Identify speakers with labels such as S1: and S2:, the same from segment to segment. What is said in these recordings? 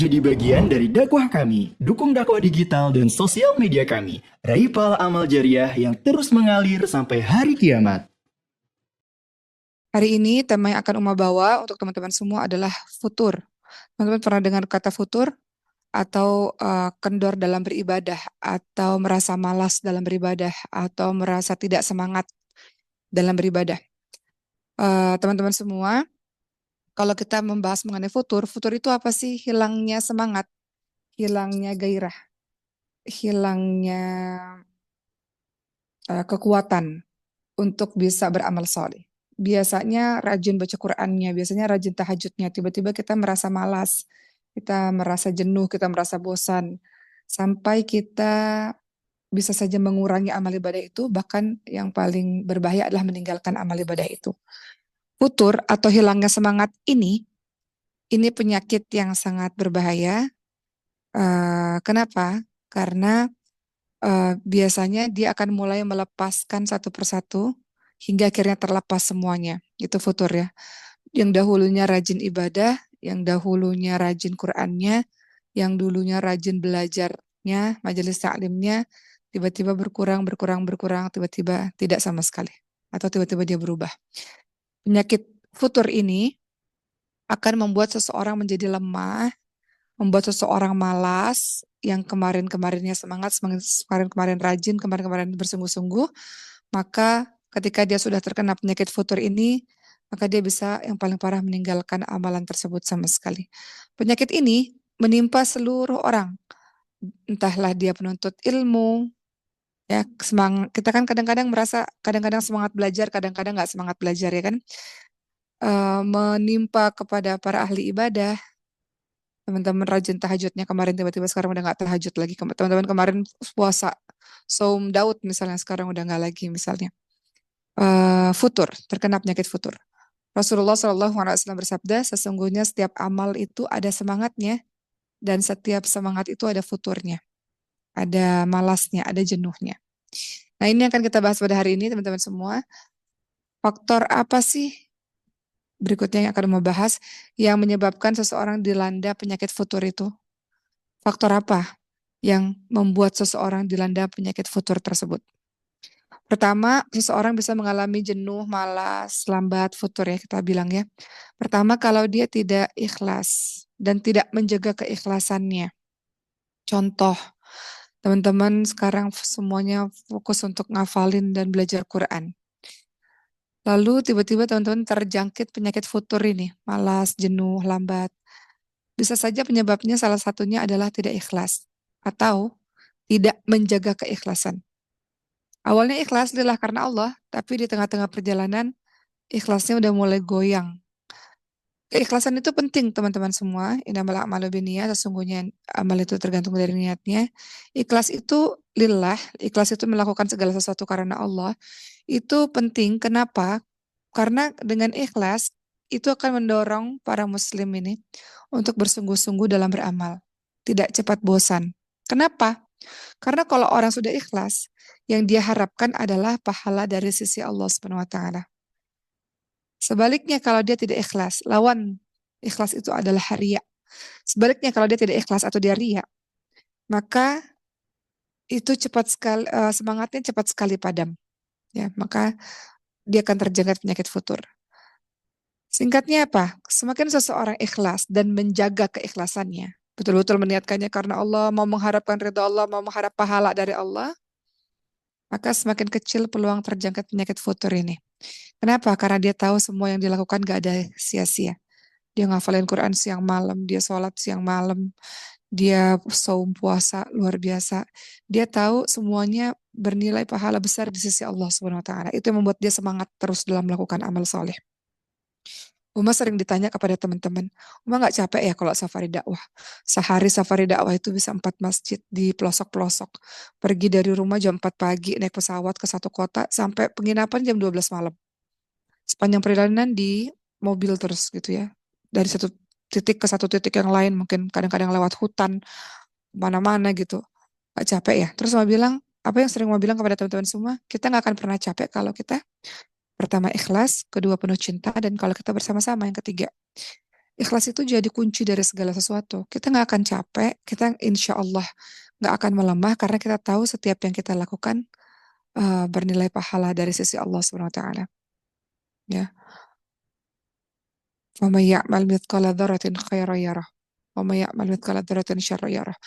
S1: Jadi bagian dari dakwah kami. Dukung dakwah digital dan sosial media kami. Raih pahala amal jariah yang terus mengalir sampai hari kiamat.
S2: Hari ini tema yang akan Uma bawa untuk teman-teman semua adalah futur. Teman-teman pernah dengar kata futur atau kendor dalam beribadah atau merasa malas dalam beribadah atau merasa tidak semangat dalam beribadah. Teman-teman semua, kalau kita membahas mengenai futur, futur itu apa sih? Hilangnya semangat, hilangnya gairah, hilangnya kekuatan untuk bisa beramal soleh. Biasanya rajin baca Qur'annya, biasanya rajin tahajudnya, tiba-tiba kita merasa malas, kita merasa jenuh, kita merasa bosan, sampai kita bisa saja mengurangi amal ibadah itu, bahkan yang paling berbahaya adalah meninggalkan amal ibadah itu. Futur atau hilangnya semangat ini penyakit yang sangat berbahaya. Kenapa? Karena biasanya dia akan mulai melepaskan satu persatu hingga akhirnya terlepas semuanya. Itu futur ya. Yang dahulunya rajin ibadah, yang dahulunya rajin Qur'annya, yang dulunya rajin belajarnya, majelis taklimnya, tiba-tiba berkurang, berkurang, berkurang, tiba-tiba tidak sama sekali. Atau tiba-tiba dia berubah. Penyakit futur ini akan membuat seseorang menjadi lemah, membuat seseorang malas, yang kemarin-kemarinnya semangat, kemarin-kemarin rajin, kemarin-kemarin bersungguh-sungguh, maka ketika dia sudah terkena penyakit futur ini, maka dia bisa yang paling parah meninggalkan amalan tersebut sama sekali. Penyakit ini menimpa seluruh orang, entahlah dia penuntut ilmu, ya kita kan kadang-kadang merasa kadang-kadang semangat belajar, kadang-kadang nggak semangat belajar ya kan. Menimpa kepada para ahli ibadah, teman-teman rajin tahajudnya kemarin tiba-tiba sekarang udah nggak tahajud lagi. Teman-teman kemarin puasa Saum Daud misalnya sekarang udah nggak lagi misalnya. Futur, terkena penyakit futur. Rasulullah SAW bersabda, sesungguhnya setiap amal itu ada semangatnya dan setiap semangat itu ada futurnya, ada malasnya, ada jenuhnya. Nah ini akan kita bahas pada hari ini teman-teman semua. Faktor apa sih berikutnya yang akan membahas yang menyebabkan seseorang dilanda penyakit futur itu? Faktor apa yang membuat seseorang dilanda penyakit futur tersebut? Pertama, seseorang bisa mengalami jenuh, malas, lambat, futur ya kita bilang ya. Pertama, kalau dia tidak ikhlas dan tidak menjaga keikhlasannya. Contoh, teman-teman sekarang semuanya fokus untuk ngafalin dan belajar Quran. Lalu tiba-tiba teman-teman terjangkit penyakit futur ini, malas, jenuh, lambat. Bisa saja penyebabnya salah satunya adalah tidak ikhlas atau tidak menjaga keikhlasan. Awalnya ikhlas adalah karena Allah, tapi di tengah-tengah perjalanan ikhlasnya udah mulai goyang. Keikhlasan itu penting teman-teman semua. Innamal a'malu binniyat, sesungguhnya amal itu tergantung dari niatnya. Ikhlas itu lillah, ikhlas itu melakukan segala sesuatu karena Allah. Itu penting. Kenapa? Karena dengan ikhlas itu akan mendorong para muslim ini untuk bersungguh-sungguh dalam beramal. Tidak cepat bosan. Kenapa? Karena kalau orang sudah ikhlas, yang dia harapkan adalah pahala dari sisi Allah Subhanahu wa taala. Sebaliknya kalau dia tidak ikhlas, lawan ikhlas itu adalah ria. Sebaliknya kalau dia tidak ikhlas atau dia ria, maka itu cepat sekali semangatnya cepat sekali padam. Ya, maka dia akan terjangkit penyakit futur. Singkatnya apa? Semakin seseorang ikhlas dan menjaga keikhlasannya, betul-betul meniatkannya karena Allah, mau mengharapkan ridha Allah, mau mengharap pahala dari Allah, maka semakin kecil peluang terjangkit penyakit futur ini. Kenapa? Karena dia tahu semua yang dilakukan gak ada sia-sia. Dia ngafalin Quran siang malam, dia sholat siang malam, dia saum puasa luar biasa. Dia tahu semuanya bernilai pahala besar di sisi Allah Subhanahu wa taala. Itu yang membuat dia semangat terus dalam melakukan amal soleh. Uma sering ditanya kepada teman-teman, Uma nggak capek ya kalau safari dakwah? Sehari safari dakwah itu bisa 4 masjid di pelosok-pelosok. Pergi dari rumah jam 4 pagi, naik pesawat ke satu kota, sampai penginapan jam 12 malam. Sepanjang perjalanan di mobil terus gitu ya. Dari satu titik ke satu titik yang lain, mungkin kadang-kadang lewat hutan, mana-mana gitu. Gak capek ya? Terus mau bilang, apa yang sering mau bilang kepada teman-teman semua, kita nggak akan pernah capek kalau kita pertama ikhlas, kedua penuh cinta, dan kalau kita bersama-sama yang ketiga. Ikhlas itu jadi kunci dari segala sesuatu. Kita nggak akan capek, kita insya Allah nggak akan melemah karena kita tahu setiap yang kita lakukan bernilai pahala dari sisi Allah Subhanahu wa taala. Ya. وَمَن يَعْمَلْ مِثْقَالَ ذَرَّةٍ خَيْرًا يَرَهُ وَمَن يَعْمَلْ مِثْقَالَ ذَرَّةٍ شَرًّا يَرَهُ.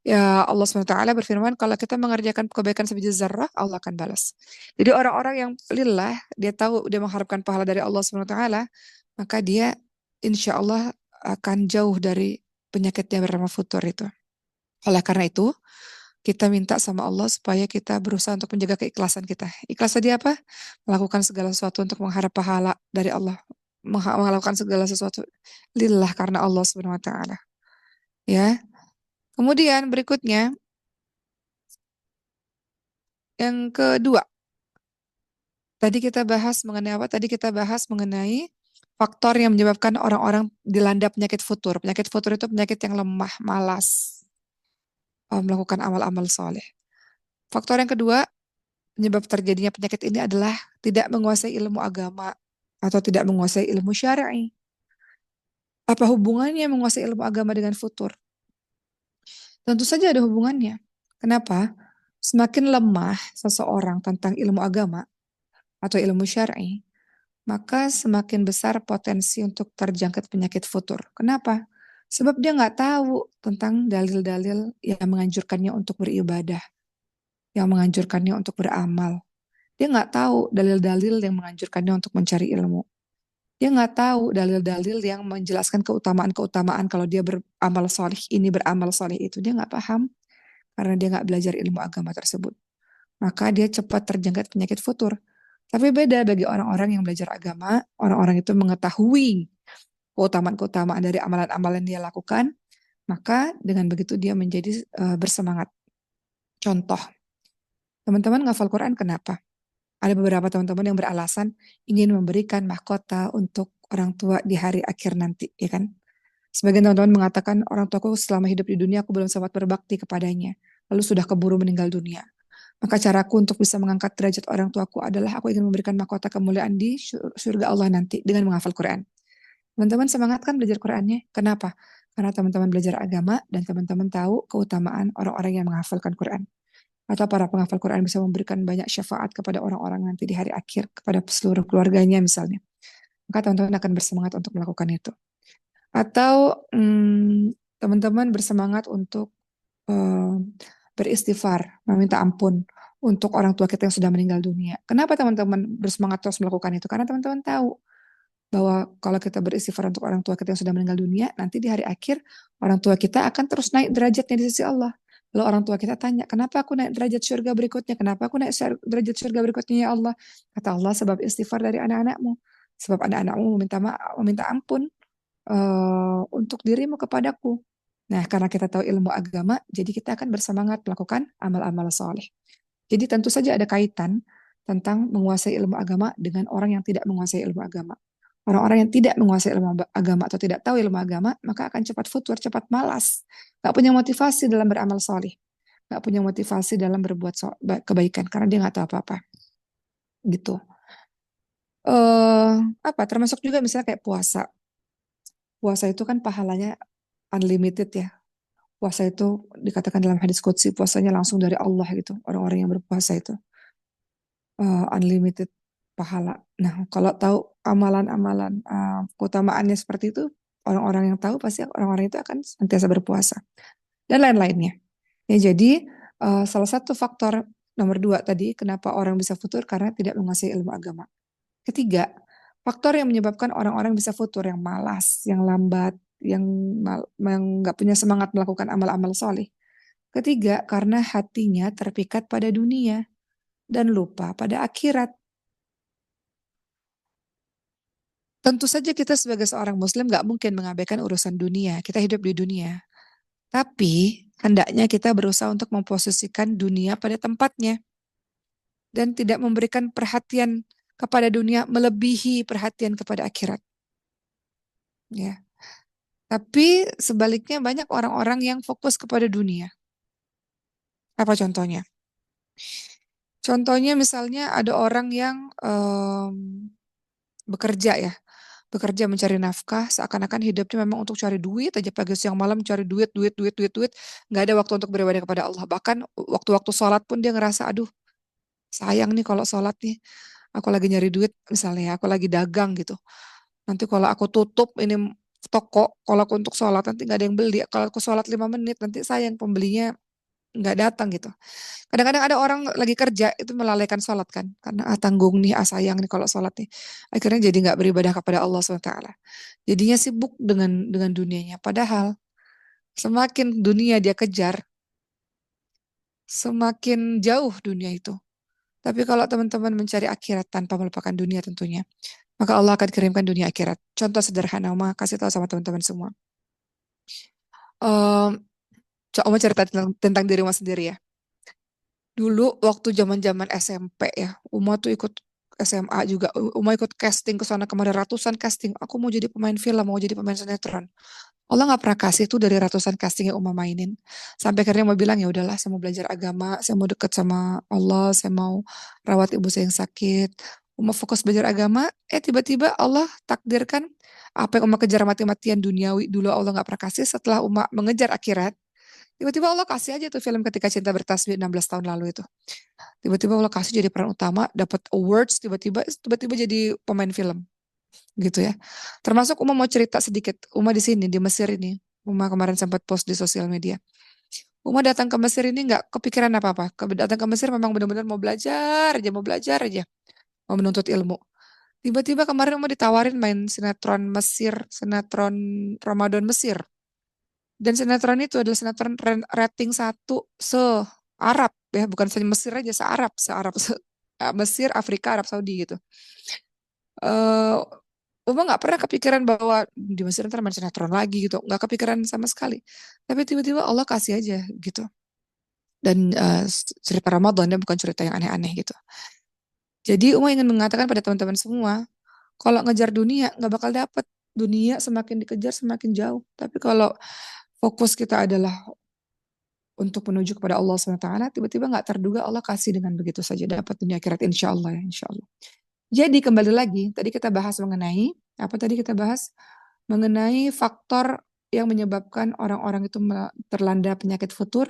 S2: Ya Allah SWT berfirman, kalau kita mengerjakan kebaikan sebiji zarrah, Allah akan balas. Jadi orang-orang yang lillah, dia tahu dia mengharapkan pahala dari Allah SWT, maka dia insya Allah akan jauh dari penyakit yang bernama futur itu. Oleh karena itu, kita minta sama Allah supaya kita berusaha untuk menjaga keikhlasan kita. Ikhlas tadi apa? Melakukan segala sesuatu untuk mengharap pahala dari Allah. Melakukan segala sesuatu lillah karena Allah Subhanahu wa taala. Ya. Kemudian berikutnya yang kedua, tadi kita bahas mengenai apa? Tadi kita bahas mengenai faktor yang menyebabkan orang-orang dilanda penyakit futur. Penyakit futur itu penyakit yang lemah, malas melakukan amal-amal soleh. Faktor yang kedua, penyebab terjadinya penyakit ini adalah tidak menguasai ilmu agama atau tidak menguasai ilmu syar'i. Apa hubungannya menguasai ilmu agama dengan futur? Tentu saja ada hubungannya. Kenapa? Semakin lemah seseorang tentang ilmu agama atau ilmu syar'i, maka semakin besar potensi untuk terjangkit penyakit futur. Kenapa? Sebab dia nggak tahu tentang dalil-dalil yang menganjurkannya untuk beribadah, yang menganjurkannya untuk beramal. Dia nggak tahu dalil-dalil yang menganjurkannya untuk mencari ilmu. Dia nggak tahu dalil-dalil yang menjelaskan keutamaan-keutamaan kalau dia beramal soleh ini, beramal soleh itu. Dia nggak paham karena dia nggak belajar ilmu agama tersebut. Maka dia cepat terjangkit penyakit futur. Tapi beda bagi orang-orang yang belajar agama, orang-orang itu mengetahui keutamaan-keutamaan dari amalan-amalan dia lakukan, maka dengan begitu dia menjadi bersemangat. Contoh, teman-teman ngafal Quran kenapa? Ada beberapa teman-teman yang beralasan ingin memberikan mahkota untuk orang tua di hari akhir nanti, ya kan? Sebagian teman-teman mengatakan orang tuaku selama hidup di dunia aku belum sempat berbakti kepadanya, lalu sudah keburu meninggal dunia. Maka caraku untuk bisa mengangkat derajat orang tuaku adalah aku ingin memberikan mahkota kemuliaan di surga Allah nanti dengan menghafal Quran. Teman-teman semangat kan belajar Qurannya? Kenapa? Karena teman-teman belajar agama dan teman-teman tahu keutamaan orang-orang yang menghafalkan Quran. Atau para penghafal Quran bisa memberikan banyak syafaat kepada orang-orang nanti di hari akhir, kepada seluruh keluarganya misalnya. Maka teman-teman akan bersemangat untuk melakukan itu. Atau teman-teman bersemangat untuk beristighfar, meminta ampun untuk orang tua kita yang sudah meninggal dunia. Kenapa teman-teman bersemangat terus melakukan itu? Karena teman-teman tahu bahwa kalau kita beristighfar untuk orang tua kita yang sudah meninggal dunia, nanti di hari akhir orang tua kita akan terus naik derajatnya di sisi Allah. Lalu orang tua kita tanya, kenapa aku naik derajat surga berikutnya? Kenapa aku naik derajat surga berikutnya ya Allah? Kata Allah, sebab istighfar dari anak-anakmu. Sebab anak-anakmu meminta ampun untuk dirimu kepadaku. Nah, karena kita tahu ilmu agama, jadi kita akan bersemangat melakukan amal-amal soleh. Jadi tentu saja ada kaitan tentang menguasai ilmu agama dengan orang yang tidak menguasai ilmu agama. Orang-orang yang tidak menguasai ilmu agama atau tidak tahu ilmu agama, maka akan cepat futur, cepat malas. Gak punya motivasi dalam beramal soleh. Gak punya motivasi dalam berbuat kebaikan, karena dia gak tahu apa-apa. Gitu. Termasuk juga misalnya kayak puasa. Puasa itu kan pahalanya unlimited ya. Puasa itu dikatakan dalam hadis qudsi, puasanya langsung dari Allah gitu. Orang-orang yang berpuasa itu unlimited pahala. Nah, kalau tahu amalan-amalan keutamaannya seperti itu, orang-orang yang tahu pasti orang-orang itu akan senantiasa berpuasa dan lain-lainnya. Ya, jadi salah satu faktor nomor 2 tadi kenapa orang bisa futur karena tidak menguasai ilmu agama. Ketiga, faktor yang menyebabkan orang-orang bisa futur yang malas, yang lambat, yang nggak punya semangat melakukan amal-amal soleh. Ketiga, karena hatinya terpikat pada dunia dan lupa pada akhirat. Tentu saja kita sebagai seorang muslim nggak mungkin mengabaikan urusan dunia. Kita hidup di dunia. Tapi hendaknya kita berusaha untuk memposisikan dunia pada tempatnya. Dan tidak memberikan perhatian kepada dunia melebihi perhatian kepada akhirat. Ya. Tapi sebaliknya banyak orang-orang yang fokus kepada dunia. Apa contohnya? Contohnya misalnya ada orang yang bekerja ya. bekerja mencari nafkah, seakan-akan hidupnya memang untuk cari duit aja pagi siang malam cari duit, duit, duit, duit, duit, nggak ada waktu untuk beribadah kepada Allah. Bahkan waktu-waktu sholat pun dia ngerasa, aduh sayang nih kalau sholat nih, aku lagi nyari duit misalnya, aku lagi dagang gitu. Nanti kalau aku tutup ini toko, kalau aku untuk sholat nanti nggak ada yang beli. Kalau aku sholat 5 menit nanti sayang pembelinya nggak datang gitu. Kadang-kadang ada orang lagi kerja itu melalaikan sholat kan, karena tanggung nih, sayang nih kalau sholat nih. Akhirnya jadi nggak beribadah kepada Allah SWT. Jadinya sibuk dengan dunianya. Padahal semakin dunia dia kejar, semakin jauh dunia itu. Tapi kalau teman-teman mencari akhirat tanpa melupakan dunia tentunya, maka Allah akan kirimkan dunia akhirat. Contoh sederhana, Oma kasih tahu sama teman-teman semua. Um, Oma cerita tentang diri Uma sendiri ya. Dulu waktu zaman-zaman SMP ya, Uma tuh ikut SMA juga. Uma ikut casting ke sana kemarin ratusan casting. Aku mau jadi pemain film, mau jadi pemain sinetron. Allah nggak pernah kasih tuh dari ratusan casting yang Uma mainin. Sampai akhirnya Uma bilang ya udahlah, saya mau belajar agama, saya mau deket sama Allah, saya mau rawat ibu saya yang sakit. Uma fokus belajar agama, tiba-tiba Allah takdirkan apa yang Uma kejar mati-matian duniawi dulu Allah nggak pernah kasih. Setelah Uma mengejar akhirat, tiba-tiba Allah kasih aja tuh film Ketika Cinta Bertasbih 16 tahun lalu itu. Tiba-tiba Allah kasih jadi peran utama, dapat awards, tiba-tiba jadi pemain film gitu ya. Termasuk Uma mau cerita sedikit, Uma di sini di Mesir ini. Uma kemarin sempat post di sosial media. Uma datang ke Mesir ini nggak kepikiran apa-apa. Datang ke Mesir memang benar-benar mau belajar aja, mau menuntut ilmu. Tiba-tiba kemarin Uma ditawarin main sinetron Mesir, sinetron Ramadan Mesir. Dan sinetron itu adalah sinetron rating satu se-Arab ya, bukan saja Mesir aja, se-Arab, Mesir, Afrika, Arab Saudi gitu. eh Uma nggak pernah kepikiran bahwa di Mesir ntar main sinetron lagi gitu, nggak kepikiran sama sekali. Tapi tiba-tiba Allah kasih aja gitu. Dan cerita Ramadan ya, bukan cerita yang aneh-aneh gitu. Jadi Uma ingin mengatakan pada teman-teman semua, kalau ngejar dunia nggak bakal dapet. Dunia semakin dikejar semakin jauh. Tapi kalau fokus kita adalah untuk menuju kepada Allah SWT, tiba-tiba nggak terduga Allah kasih dengan begitu saja dapat dunia akhirat insya Allah ya, insya Allah. Jadi kembali lagi, tadi kita bahas mengenai, apa tadi kita bahas? Mengenai faktor yang menyebabkan orang-orang itu terlanda penyakit futur,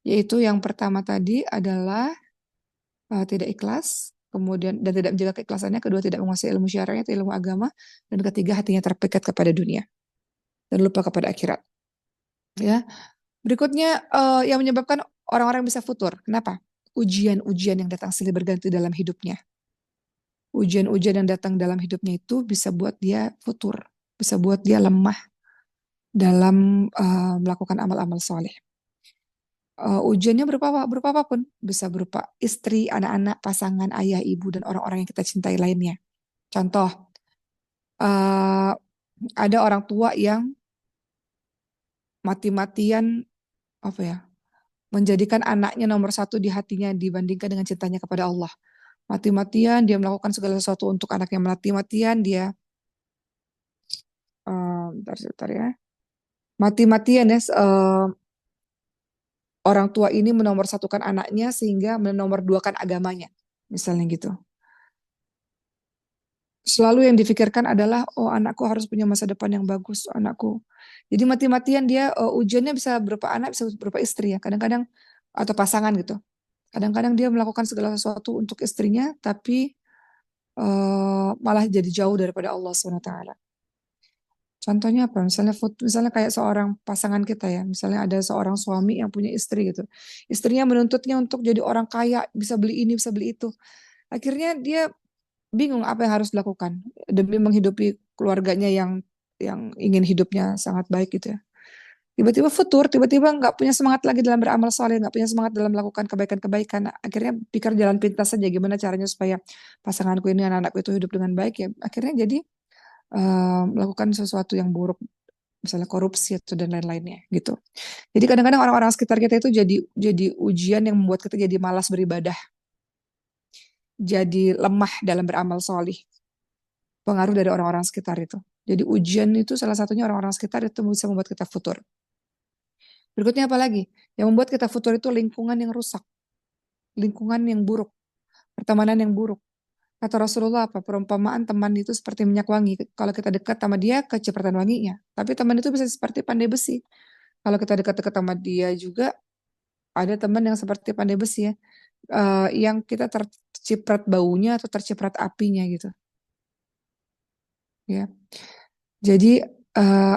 S2: yaitu yang pertama tadi adalah tidak ikhlas, kemudian dan tidak menjaga keikhlasannya, kedua tidak menguasai ilmu syar'i atau ilmu agama, dan ketiga hatinya terpikat kepada dunia dan lupa kepada akhirat. Ya, berikutnya yang menyebabkan orang-orang bisa futur. Kenapa? Ujian-ujian yang datang silih berganti dalam hidupnya. Ujian-ujian yang datang dalam hidupnya itu bisa buat dia futur, bisa buat dia lemah dalam melakukan amal-amal soleh. Ujiannya berupa apapun, bisa berupa istri, anak-anak, pasangan, ayah, ibu, dan orang-orang yang kita cintai lainnya. Contoh, uh, ada orang tua yang mati-matian apa ya, menjadikan anaknya nomor satu di hatinya dibandingkan dengan cintanya kepada Allah. Mati-matian dia melakukan segala sesuatu untuk anaknya, mati-matian dia, bentar ya, mati-matian ya, orang tua ini menomorsatukan anaknya sehingga menomorduakan agamanya, misalnya gitu. Selalu yang difikirkan adalah, oh anakku harus punya masa depan yang bagus, anakku. Jadi mati-matian dia ujiannya bisa berupa anak, bisa berupa istri ya, kadang-kadang atau pasangan gitu. Kadang-kadang dia melakukan segala sesuatu untuk istrinya, tapi malah jadi jauh daripada Allah SWT. Contohnya apa? Misalnya kayak seorang pasangan kita ya, misalnya ada seorang suami yang punya istri gitu. Istrinya menuntutnya untuk jadi orang kaya, bisa beli ini, bisa beli itu. Akhirnya dia bingung apa yang harus dilakukan demi menghidupi keluarganya yang ingin hidupnya sangat baik gitu ya. Tiba-tiba futur, tiba-tiba nggak punya semangat lagi dalam beramal soleh, nggak punya semangat dalam melakukan kebaikan-kebaikan. Akhirnya pikir jalan pintas saja gimana caranya supaya pasanganku ini, anak-anakku itu hidup dengan baik ya. Akhirnya jadi melakukan sesuatu yang buruk, misalnya korupsi atau dan lain-lainnya gitu. Jadi kadang-kadang orang-orang sekitar kita itu jadi ujian yang membuat kita jadi malas beribadah, jadi lemah dalam beramal soleh. Pengaruh dari orang-orang sekitar itu. Jadi ujian itu salah satunya orang-orang sekitar itu bisa membuat kita futur. Berikutnya apa lagi? Yang membuat kita futur itu lingkungan yang rusak, lingkungan yang buruk, pertemanan yang buruk. Kata Rasulullah apa? Perumpamaan teman itu seperti minyak wangi. Kalau kita dekat sama dia, kecipratan wanginya. Tapi teman itu bisa seperti pandai besi. Kalau kita dekat-dekat sama dia juga, ada teman yang seperti pandai besi ya. Yang kita terciprat baunya atau terciprat apinya gitu. Ya. Jadi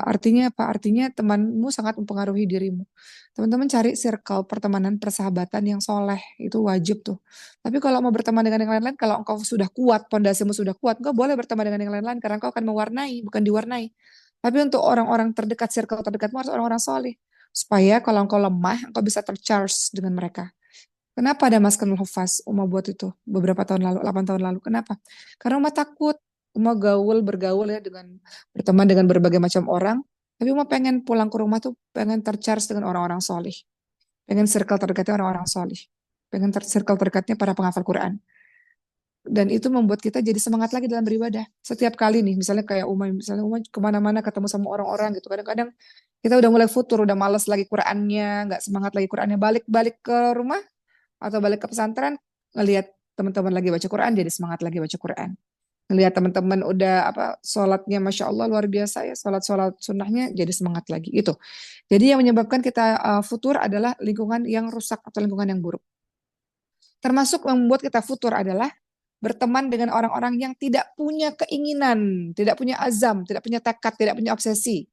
S2: artinya apa? Artinya temanmu sangat mempengaruhi dirimu. Teman-teman cari circle pertemanan persahabatan yang soleh, itu wajib tuh. Tapi kalau mau berteman dengan yang lain-lain, kalau engkau sudah kuat, pondasimu sudah kuat, engkau boleh berteman dengan yang lain-lain karena engkau akan mewarnai, bukan diwarnai. Tapi untuk orang-orang terdekat, circle terdekatmu harus orang-orang soleh. Supaya kalau engkau lemah, engkau bisa tercharge dengan mereka. Kenapa ada maskanul hufaz Uma buat itu beberapa tahun lalu, 8 tahun lalu? Kenapa? Karena Uma takut. Uma bergaul ya dengan berteman dengan berbagai macam orang. Tapi Uma pengen pulang ke rumah tuh pengen tercharge dengan orang-orang solih. Pengen circle terdekatnya orang-orang solih. Pengen circle terdekatnya para penghafal Quran. Dan itu membuat kita jadi semangat lagi dalam beribadah. Setiap kali nih, misalnya kayak misalnya Uma kemana-mana ketemu sama orang-orang gitu. Kadang-kadang kita udah mulai futur, udah males lagi Qurannya, nggak semangat lagi Qurannya. Balik-balik ke rumah, atau balik ke pesantren ngelihat teman-teman lagi baca Quran jadi semangat lagi baca Quran, ngelihat teman-teman udah apa sholatnya masya Allah luar biasa ya, sholat sunnahnya jadi semangat lagi itu. Jadi yang menyebabkan kita futur adalah lingkungan yang rusak atau lingkungan yang buruk. Termasuk yang membuat kita futur adalah berteman dengan orang-orang yang tidak punya keinginan, tidak punya azam, tidak punya tekad, tidak punya obsesi.